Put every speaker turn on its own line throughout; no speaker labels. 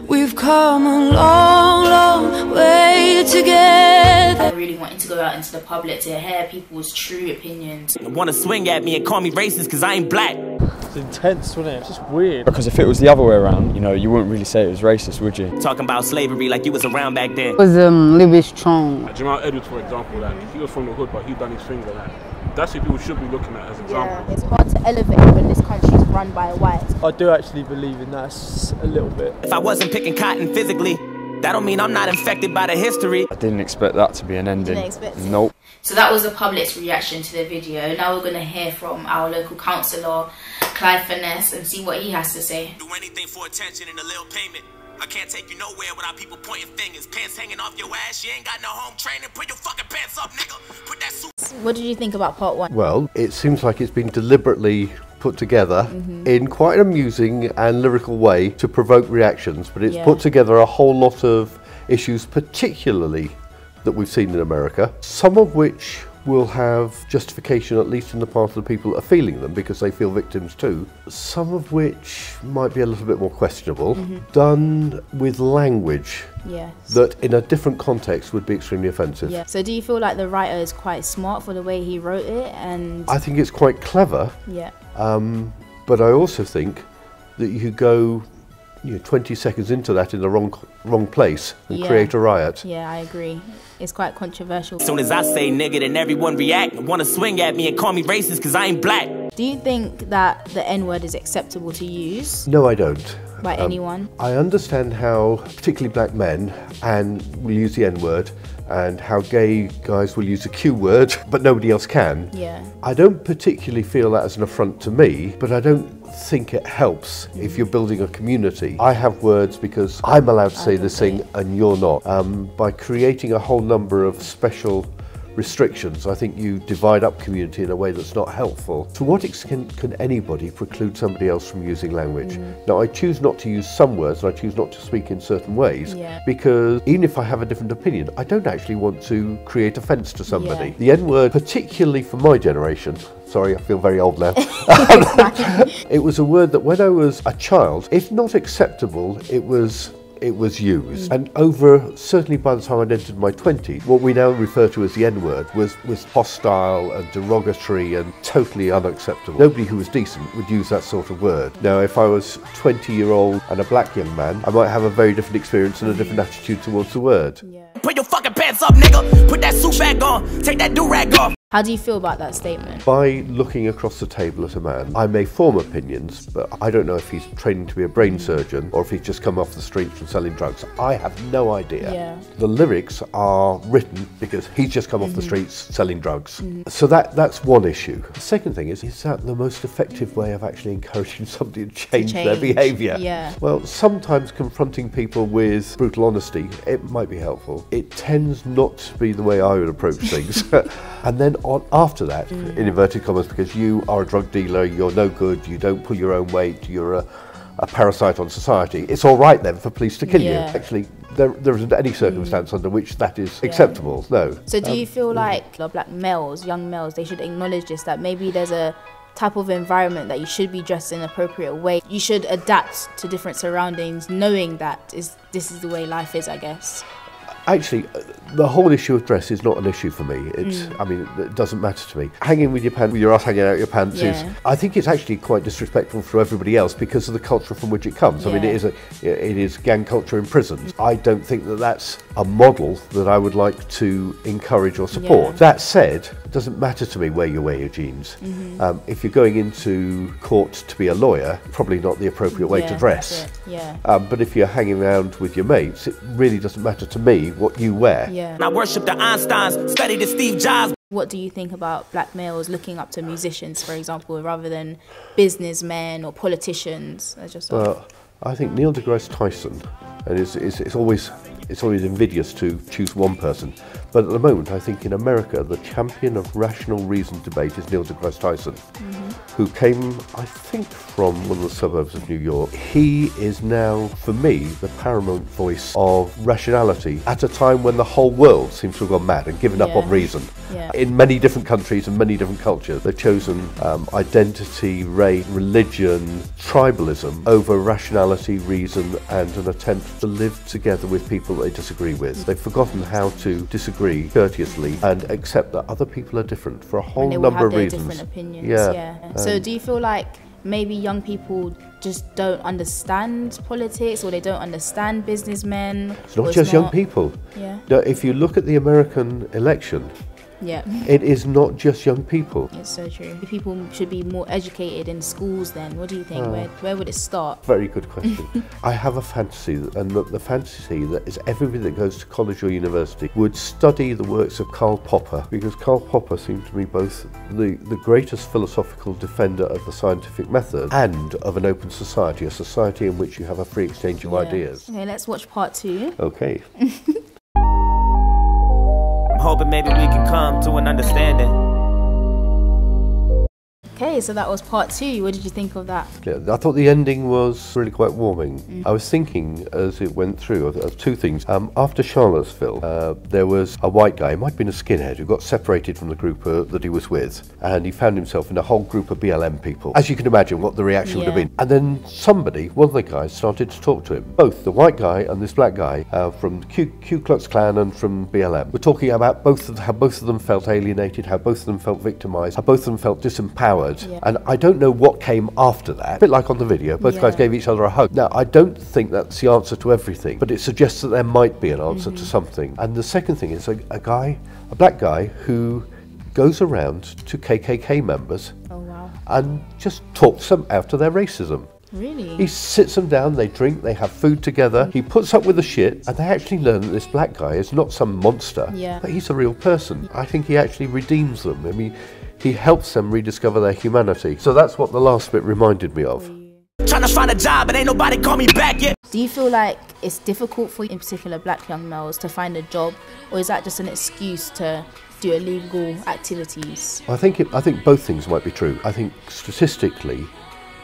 We've come a long, long way together.
I really wanted to go out into the public to hear people's true opinions.
They want to swing at me and call me racist because I ain't black.
It's intense, wasn't it? It's just weird.
Because if it was the other way around, you know, you wouldn't really say it was racist, would you?
Talking about slavery like you was around back then.
It was a little bit strong.
Jamal Edwards, for example, like, he was from the hood, but he done his finger. Like, that's what people should be looking at as example.
Yeah, it's hard to elevate when this country's run by a white.
I do actually believe in that a little bit.
If I wasn't picking cotton physically, that don't mean I'm not infected by the history.
I didn't expect that to be an ending.
Didn't expect it.
Nope.
So that was the public's reaction to the video. Now we're going to hear from our local councillor, Clive Finesse, and see what he has to say.
Do anything for attention and a little payment. I can't take you nowhere without people pointing fingers. Pants hanging off your ass. You ain't got no home training. Put your fucking pants up, nigga. Put that suit.
What did you think about part one?
Well, it seems like it's been deliberately put together in quite an amusing and lyrical way to provoke reactions, but it's put together a whole lot of issues, particularly that we've seen in America, some of which will have justification, at least in the part of the people that are feeling them, because they feel victims too. Some of which might be a little bit more questionable, done with language that in a different context would be extremely offensive.
Yeah. So do you feel like the writer is quite smart for the way he wrote it? And
I think it's quite clever, but I also think that you could go 20 seconds into that in the wrong place and create a riot.
Yeah, I agree. It's quite controversial.
As soon as I say nigga, then everyone react and want to swing at me and call me racist because I ain't black.
Do you think that the N-word is acceptable to use?
No, I don't.
By anyone?
I understand how particularly black men will use the N-word, and how gay guys will use the Q word, but nobody else can.
Yeah.
I don't particularly feel that as an affront to me, but I don't think it helps if you're building a community. I have words because I'm allowed to say this thing and you're not. By creating a whole number of special restrictions, I think you divide up community in a way that's not helpful. To what extent can anybody preclude somebody else from using language? Now, I choose not to use some words and I choose not to speak in certain ways because even if I have a different opinion, I don't actually want to create offence to somebody. The N-word, particularly for my generation, sorry, I feel very old now. It was a word that when I was a child, if not acceptable, it was used. And certainly by the time I'd entered my 20s, what we now refer to as the N-word was hostile and derogatory and totally unacceptable. Nobody who was decent would use that sort of word. Now, if I was 20-year-old and a black young man, I might have a very different experience and a different attitude towards the word.
Put your fucking pants up, nigga. Put that suit back on. Take that do-rag off.
How do you feel about that statement?
By looking across the table at a man, I may form opinions, but I don't know if he's training to be a brain surgeon or if he's just come off the streets and selling drugs. I have no idea. The lyrics are written because he's just come off the streets selling drugs. So that's one issue. The second thing is that the most effective way of actually encouraging somebody to change their behaviour? Well, sometimes confronting people with brutal honesty, it might be helpful. It tends not to be the way I would approach things. And then after that, in inverted commas, because you are a drug dealer, you're no good, you don't pull your own weight, you're a parasite on society, it's all right then for police to kill you. Actually, there isn't any circumstance under which that is acceptable, no.
So do you feel like black males, young males, they should acknowledge this, that maybe there's a type of environment that you should be dressed in an appropriate way? You should adapt to different surroundings, knowing that this is the way life is, I guess.
Actually, the whole issue of dress is not an issue for me. I mean, it doesn't matter to me. Hanging with your ass hanging out your pants is, I think it's actually quite disrespectful for everybody else because of the culture from which it comes. I mean, it is gang culture in prisons. I don't think that that's a model that I would like to encourage or support. That said, it doesn't matter to me where you wear your jeans. If you're going into court to be a lawyer, probably not the appropriate way to dress. But if you're hanging around with your mates, it really doesn't matter to me what you wear.
I worship the Einsteins, study the Steve Jobs.
What do you think about black males looking up to musicians, for example, rather than businessmen or politicians?
Well, I think Neil deGrasse Tyson, and it's always invidious to choose one person, but at the moment I think in America the champion of rational reason debate is Neil deGrasse Tyson. who came, I think, from one of the suburbs of New York. He is now, for me, the paramount voice of rationality at a time when the whole world seems to have gone mad and given up on reason. In many different countries and many different cultures, they've chosen identity, race, religion, tribalism over rationality, reason, and an attempt to live together with people they disagree with. They've forgotten how to disagree courteously and accept that other people are different for a whole number of reasons.
Different opinions. So do you feel like maybe young people just don't understand politics, or they don't understand businessmen?
It's not just young people. Now, if you look at the American election, it is not just young people.
It's so true. People should be more educated in schools then. What do you think? Where would it start?
Very good question. I have a fantasy, and the fantasy that is everybody that goes to college or university would study the works of Karl Popper, because Karl Popper seemed to me both the greatest philosophical defender of the scientific method and of an open society, a society in which you have a free exchange of ideas.
Okay, let's watch part 2.
Okay.
I'm hoping maybe we can come to an understanding.
Okay, so that was part 2. What did you think of that?
Yeah, I thought the ending was really quite warming. I was thinking as it went through of two things. After Charlottesville, there was a white guy, he might have been a skinhead, who got separated from the group that he was with, and he found himself in a whole group of BLM people. As you can imagine what the reaction would have been. And then somebody, one of the guys, started to talk to him. Both the white guy and this black guy from Ku Klux Klan and from BLM were talking about how both of them felt alienated, how both of them felt victimized, how both of them felt disempowered. And I don't know what came after that. A bit like on the video, both guys gave each other a hug. Now, I don't think that's the answer to everything, but it suggests that there might be an answer to something. And the second thing is a black guy who goes around to KKK members and just talks them out of their racism.
Really?
He sits them down, they drink, they have food together, he puts up with the shit, and they actually learn that this black guy is not some monster, but he's a real person. I think he actually redeems them. I mean, he helps them rediscover their humanity. So that's what the last bit reminded me of.
Trying to find a job, but ain't nobody call me back yet.
Do you feel like it's difficult for, in particular, black young males to find a job, or is that just an excuse to do illegal activities?
I think both things might be true. I think statistically,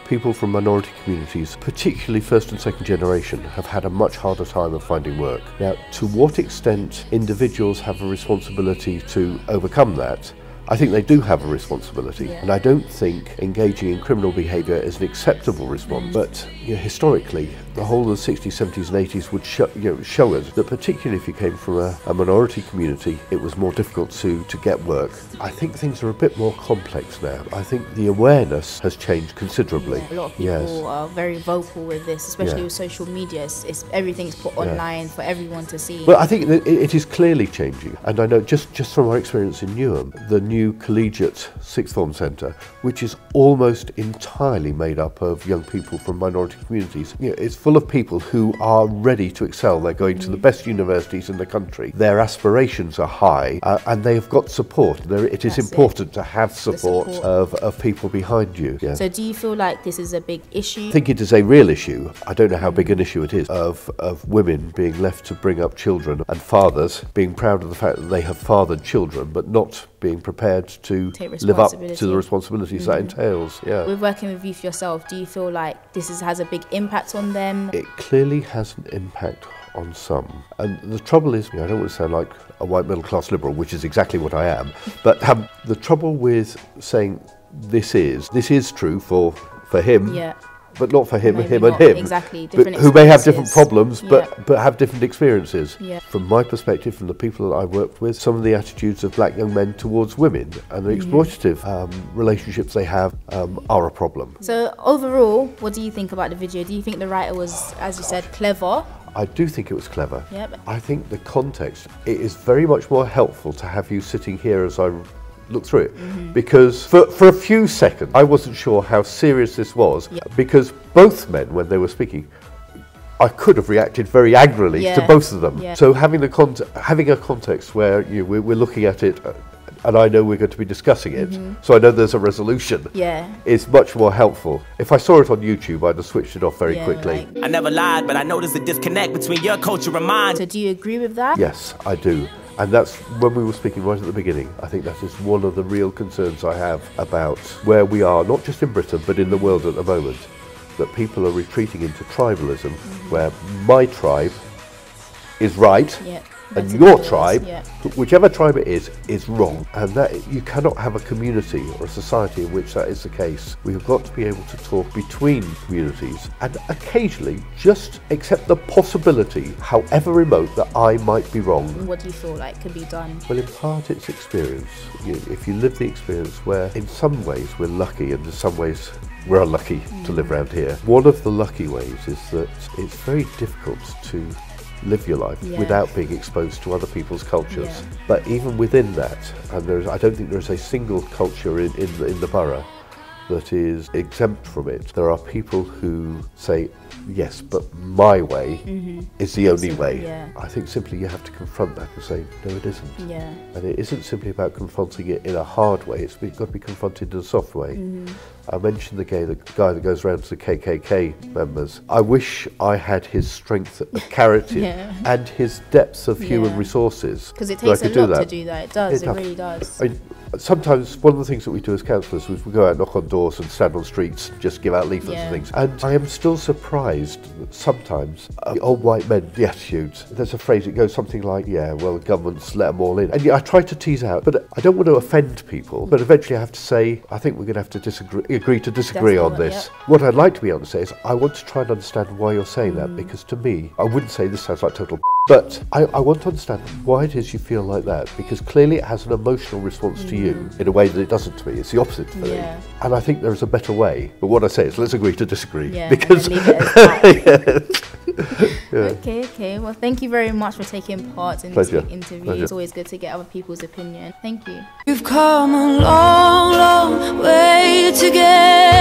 people from minority communities, particularly first and second generation, have had a much harder time of finding work. Now, to what extent individuals have a responsibility to overcome that, I think they do have a responsibility, and I don't think engaging in criminal behaviour is an acceptable response. But historically, the whole of the 60s, 70s and 80s would show us that particularly if you came from a minority community, it was more difficult to get work. I think things are a bit more complex now. I think the awareness has changed considerabably.
A lot of people are very vocal with this, especially with social media. Everything's put online for everyone to see.
Well, I think that it is clearly changing, and I know just from our experience in Newham, the new collegiate sixth form centre, which is almost entirely made up of young people from minority communities. It's full of people who are ready to excel. They're going to the best universities in the country. Their aspirations are high, and they have got support. It is important to have support of people behind you.
So do you feel like this is a big issue?
I think it is a real issue. I don't know how big an issue it is of women being left to bring up children, and fathers being proud of the fact that they have fathered children, but not being prepared to live up to the responsibilities that entails.
With working with youth yourself, do you feel like this has a big impact on them?
It clearly has an impact on some, and the trouble is, I don't want to sound like a white middle class liberal, which is exactly what I am, but the trouble with saying this is true for him, but not for him, him and him.
Exactly,
who may have different problems, but have different experiences. From my perspective, from the people that I worked with, some of the attitudes of black young men towards women and the exploitative relationships they have are a problem.
So overall, what do you think about the video? Do you think the writer was, as you said, clever?
I do think it was clever. I think the context, it is very much more helpful to have you sitting here as I look through it, because for a few seconds I wasn't sure how serious this was, because both men, when they were speaking, I could have reacted very angrily to both of them. So having a context where we're looking at it, and I know we're going to be discussing it, so I know there's a resolution, is much more helpful. If I saw it on YouTube, I'd have switched it off very quickly.
I never lied, but I noticed a disconnect between your culture and mine.
So do you agree with that?
Yes, I do. And that's when we were speaking right at the beginning. I think that is one of the real concerns I have about where we are, not just in Britain, but in the world at the moment, that people are retreating into tribalism, where my tribe is right, and your tribe, whichever tribe it is wrong. And that you cannot have a community or a society in which that is the case. We've got to be able to talk between communities and occasionally just accept the possibility, however remote, that I might be wrong.
What do you feel like could be done?
Well, in part it's experience. If you live the experience where in some ways we're lucky and in some ways we're unlucky to live around here. One of the lucky ways is that it's very difficult to live your life without being exposed to other people's cultures. But even within that, and I don't think there's a single culture in the borough that is exempt from it. There are people who say, yes, but my way is the only way. I think simply you have to confront that and say, no, it isn't. And it isn't simply about confronting it in a hard way, it's got to be confronted in a soft way. I mentioned the guy that goes around to the KKK members. I wish I had his strength of character and his depth of human resources.
Because it takes a lot to do that. It does, it really does.
Sometimes one of the things that we do as councillors is we go out and knock on doors and stand on streets and just give out leaflets and things. And I am still surprised that sometimes old white men, the attitudes, there's a phrase that goes something like, yeah, well, the government's let them all in. And I try to tease out, but I don't want to offend people, but eventually I have to say, I think we're going to have to agree to disagree on this. What I'd like to be able to say is, I want to try and understand why you're saying that, because to me, I wouldn't say this sounds like total but I want to understand why it is you feel like that, because clearly it has an emotional response to you in a way that it doesn't to me. It's the opposite for me. And I think there is a better way. But what I say is, let's agree to disagree. Because
Okay. Well, thank you very much for taking part in this interview. It's always good to get other people's opinion. Thank you.
You've come a long, long way to get